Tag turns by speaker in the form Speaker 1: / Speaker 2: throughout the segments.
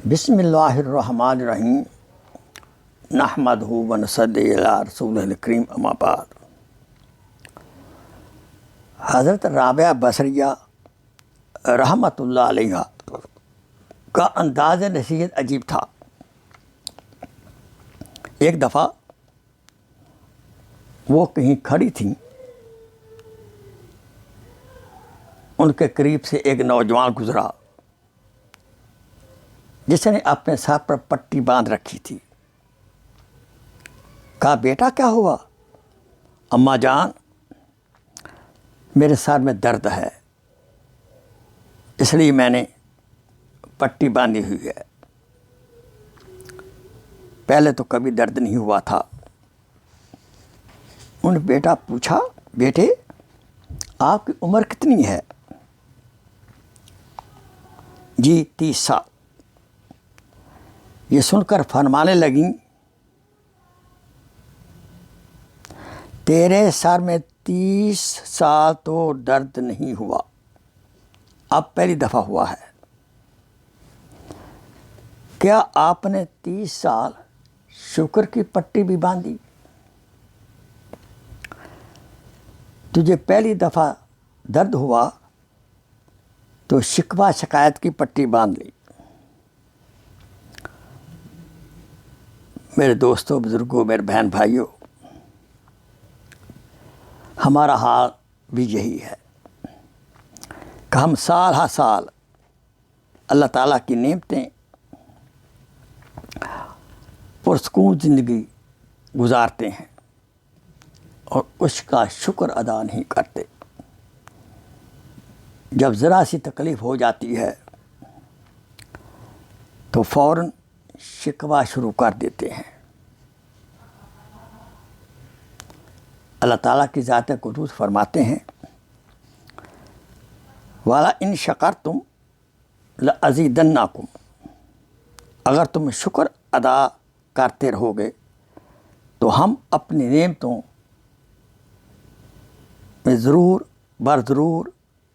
Speaker 1: بسم اللہ الرحمن الرحیم نحمدہ و نصلی علی رسولہ الکریم اما بعد۔ حضرت رابعہ بصریہ رحمۃ اللہ علیہ کا انداز نصیحت عجیب تھا۔ ایک دفعہ وہ کہیں کھڑی تھیں، ان کے قریب سے ایک نوجوان گزرا جس نے اپنے سر پر پٹی باندھ رکھی تھی۔ کہا، بیٹا کیا ہوا؟ اماں جان، میرے سر میں درد ہے، اس لیے میں نے پٹی باندھی ہوئی ہے، پہلے تو کبھی درد نہیں ہوا تھا۔ ان بیٹا پوچھا، بیٹے آپ کی عمر کتنی ہے؟ جی 30 سال۔ یہ سن کر فرمانے لگیں، تیرے سر میں 30 سال تو درد نہیں ہوا، اب پہلی دفعہ ہوا ہے۔ کیا آپ نے 30 سال شکر کی پٹی بھی باندھی؟ تجھے پہلی دفعہ درد ہوا تو شکوہ شکایت کی پٹی باندھ لی۔ میرے دوستوں، بزرگوں، میرے بہن بھائیوں، ہمارا حال بھی یہی ہے کہ ہم سال ہر سال اللہ تعالیٰ کی نعمتیں پرسکون زندگی گزارتے ہیں اور اس کا شکر ادا نہیں کرتے۔ جب ذرا سی تکلیف ہو جاتی ہے تو فوراً شکوہ شروع کر دیتے ہیں۔ اللہ تعالیٰ کی ذات قدوس فرماتے ہیں، وَلَئِن شَكَرْتُمْ لَأَزِيدَنَّكُمْ، اگر تم شکر ادا کرتے رہو گے تو ہم اپنی نعمتوں میں ضرور ضرور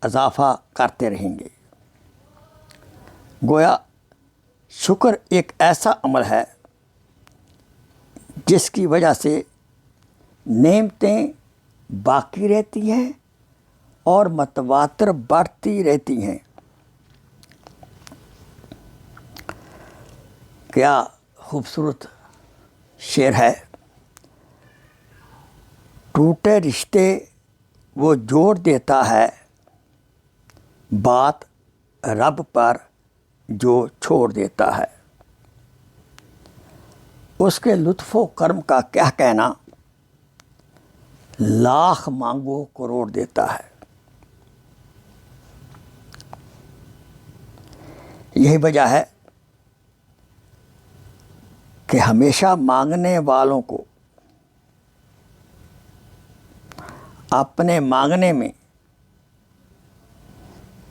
Speaker 1: اضافہ کرتے رہیں گے۔ گویا شکر ایک ایسا عمل ہے جس کی وجہ سے نعمتیں باقی رہتی ہیں اور متواتر بڑھتی رہتی ہیں۔ کیا خوبصورت شعر ہے، ٹوٹے رشتے وہ جوڑ دیتا ہے، بات رب پر جو چھوڑ دیتا ہے، اس کے لطف و کرم کا کیا کہنا، لاکھ مانگو کروڑ دیتا ہے۔ یہی وجہ ہے کہ ہمیشہ مانگنے والوں کو اپنے مانگنے میں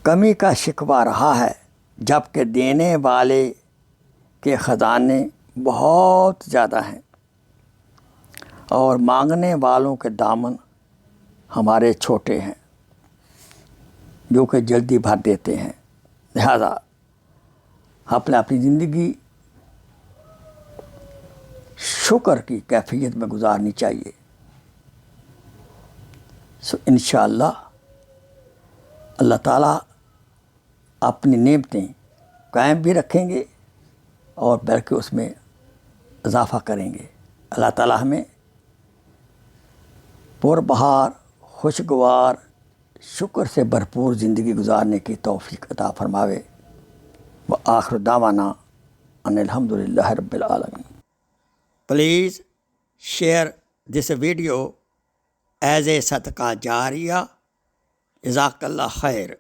Speaker 1: کمی کا شکوہ رہا ہے، جبکہ دینے والے کے خزانے بہت زیادہ ہیں اور مانگنے والوں کے دامن ہمارے چھوٹے ہیں جو کہ جلدی بھر دیتے ہیں۔ لہذا اپنی زندگی شکر کی کیفیت میں گزارنی چاہیے۔ انشاءاللہ اللہ تعالیٰ اپنی نعمتیں قائم بھی رکھیں گے اور بلکہ اس میں اضافہ کریں گے۔ اللہ تعالیٰ ہمیں پربہار، خوشگوار، شکر سے بھرپور زندگی گزارنے کی توفیق عطا فرماوے۔ وآخر دعوانا ان الحمدللہ رب العالمین۔ Please share this video as a صدقہ جاریہ۔ جزاک اللہ خیر۔